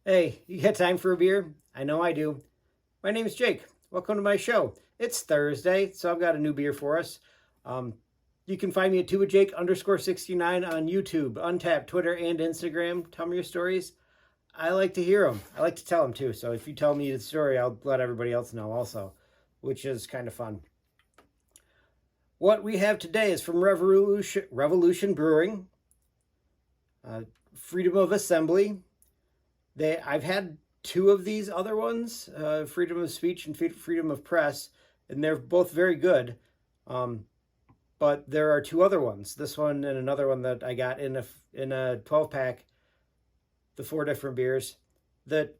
Hey, you got time for a beer? I know I do. My name is Jake. Welcome to my show. It's Thursday, so I've got a new beer for us. Um, you can find me at tubajake_69 on YouTube, Untapped, Twitter, and Instagram. Tell me your stories. I like to hear them. I like to tell them too. So if you tell me the story, I'll let everybody else know also, which is kind of fun. What we have today is from Revolution Brewing, Freedom of Assembly. I've had two of these other ones, freedom of speech and freedom of press, and they're both very good. But there are two other ones. This one and another one that I got in a 12-pack, the four different beers, that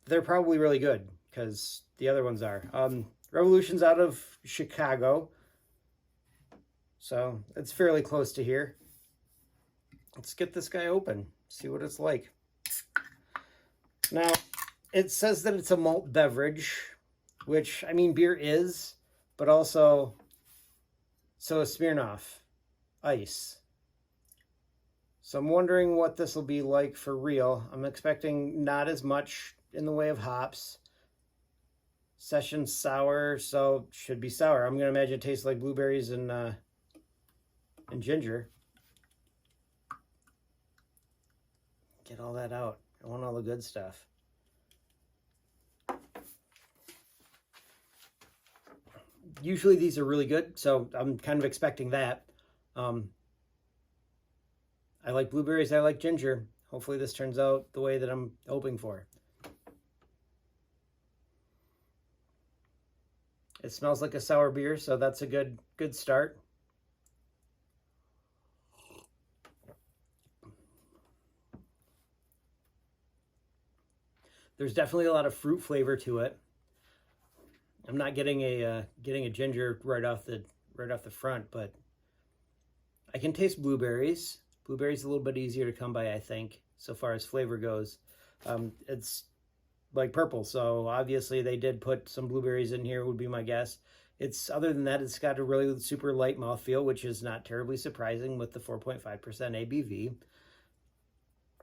they're probably really good because the other ones are. Revolution's out of Chicago, so it's fairly close to here. Let's get this guy open, see what it's like. Now, it says that it's a malt beverage, which, I mean, beer is, but also, so is Smirnoff Ice. So I'm wondering what this will be like for real. I'm expecting not as much in the way of hops. Session sour, so should be sour. I'm going to imagine it tastes like blueberries and ginger. Get all that out. I want all the good stuff. Usually these are really good, so I'm kind of expecting that. I like blueberries, I like ginger. Hopefully this turns out the way that I'm hoping for. It smells like a sour beer, so that's a good start. There's definitely a lot of fruit flavor to it. I'm not getting a ginger right off the front, but I can taste blueberries. Blueberries a little bit easier to come by, I think, so far as flavor goes. It's like purple, so obviously they did put some blueberries in here, would be my guess. Other than that, it's got a really super light mouthfeel, which is not terribly surprising with the 4.5% ABV.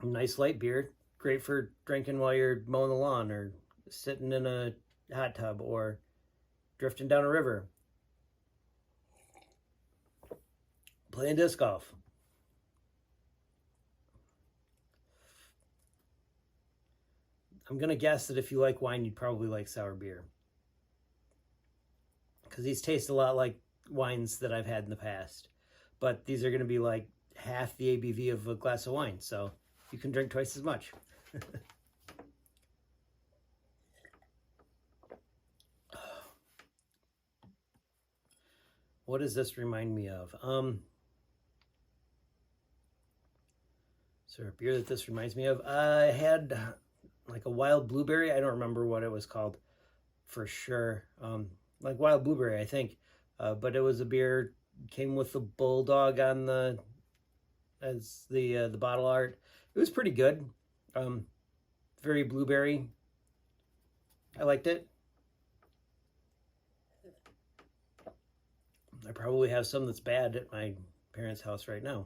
Nice light beer, great for drinking while you're mowing the lawn or sitting in a hot tub or drifting down a river, playing disc golf. I'm going to guess that if you like wine, you'd probably like sour beer, because these taste a lot like wines that I've had in the past. But these are going to be like half the ABV of a glass of wine, so you can drink twice as much. What does this remind me of? Is there a beer that this reminds me of? I had like a wild blueberry. I don't remember what it was called for sure. Like wild blueberry, I think. But it was a beer, came with the bulldog on the bottle art. It was pretty good. Very blueberry. I liked it. I probably have some that's bad at my parents' house right now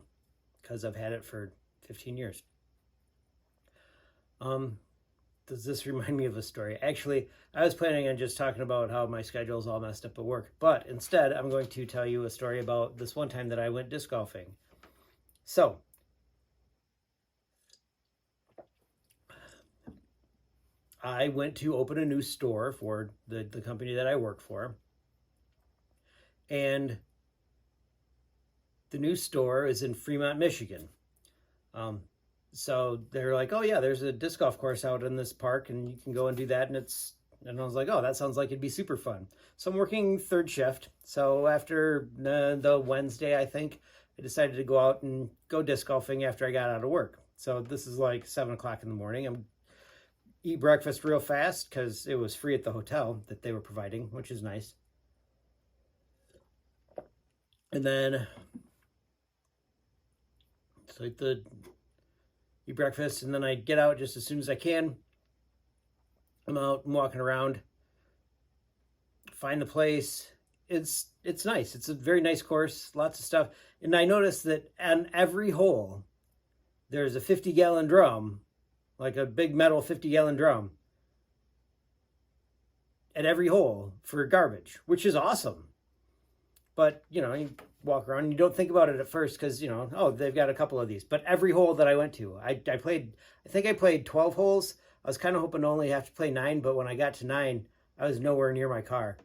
because I've had it for 15 years. Does this remind me of a story? Actually, I was planning on just talking about how my schedule is all messed up at work, but instead I'm going to tell you a story about this one time that I went disc golfing. So, I went to open a new store for the company that I work for, and the new store is in Fremont, Michigan. So they're like, oh yeah, there's a disc golf course out in this park and you can go and do that. And I was like, oh, that sounds like it'd be super fun. So I'm working third shift. So after the Wednesday, I think, I decided to go out and go disc golfing after I got out of work. So this is like 7 o'clock in the morning. I'm eat breakfast real fast because it was free at the hotel that they were providing, which is nice. And then it's like eat breakfast, and then I get out just as soon as I can. I'm out, I'm walking around, find the place. It's nice. It's a very nice course, lots of stuff. And I noticed that on every hole, there's a 50-gallon drum like a big metal 50-gallon drum at every hole for garbage, which is awesome. But, you know, you walk around and you don't think about it at first because, you know, oh, they've got a couple of these. But every hole that I went to, I think I played 12 holes. I was kind of hoping to only have to play 9, but when I got to 9, I was nowhere near my car.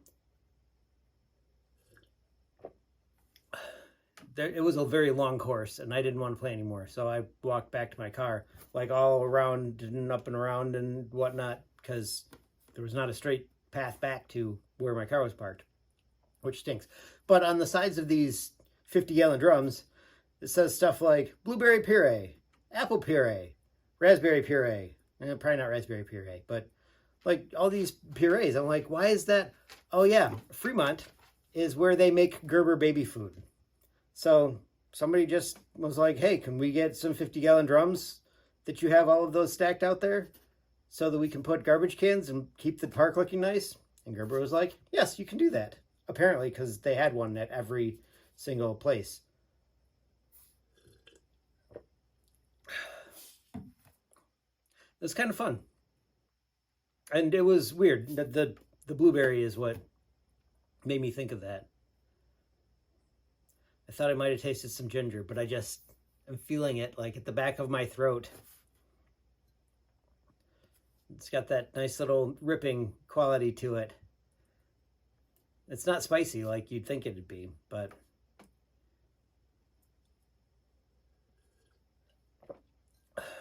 It was a very long course, and I didn't want to play anymore. So I walked back to my car, like all around and up and around and whatnot, because there was not a straight path back to where my car was parked, which stinks. But on the sides of these 50-gallon drums, it says stuff like blueberry puree, apple puree, raspberry puree. Probably not raspberry puree, but like all these purees. I'm like, why is that? Oh yeah, Fremont is where they make Gerber baby food. So somebody just was like, hey, can we get some 50-gallon drums that you have all of those stacked out there so that we can put garbage cans and keep the park looking nice? And Gerber was like, yes, you can do that. Apparently, because they had one at every single place. It was kind of fun. And it was weird. The blueberry is what made me think of that. I thought I might have tasted some ginger, but I just am feeling it like at the back of my throat. It's got that nice little ripping quality to it. It's not spicy like you'd think it'd be, but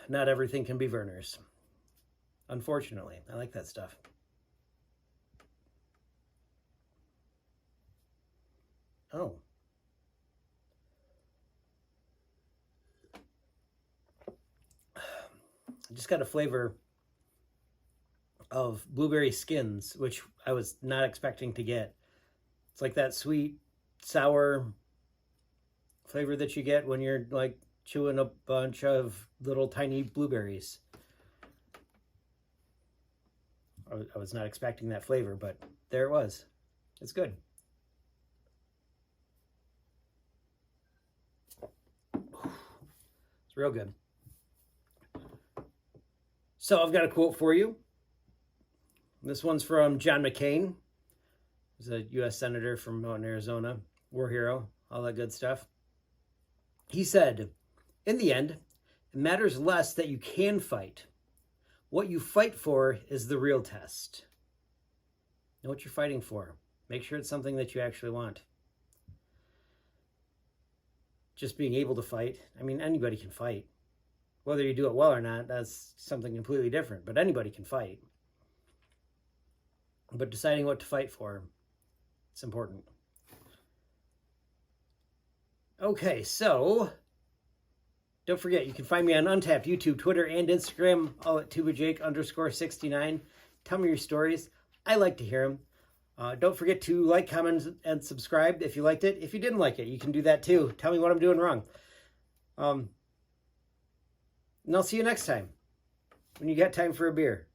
not everything can be Werner's. Unfortunately, I like that stuff. Oh. I just got a flavor of blueberry skins, which I was not expecting to get. It's like that sweet, sour flavor that you get when you're like chewing a bunch of little tiny blueberries. I was not expecting that flavor, but there it was. It's good. It's real good. So I've got a quote for you. This one's from John McCain. He's a U.S. Senator from Fremont, Arizona. War hero, all that good stuff. He said, in the end, it matters less that you can fight. What you fight for is the real test. Know what you're fighting for. Make sure it's something that you actually want. Just being able to fight. I mean, anybody can fight. Whether you do it well or not, that's something completely different. But anybody can fight. But deciding what to fight for, it's important. Okay, so don't forget, you can find me on Untappd, YouTube, Twitter, and Instagram, all at tubajake_69. Tell me your stories. I like to hear them. Don't forget to like, comment, and subscribe if you liked it. If you didn't like it, you can do that too. Tell me what I'm doing wrong. And I'll see you next time when you got time for a beer.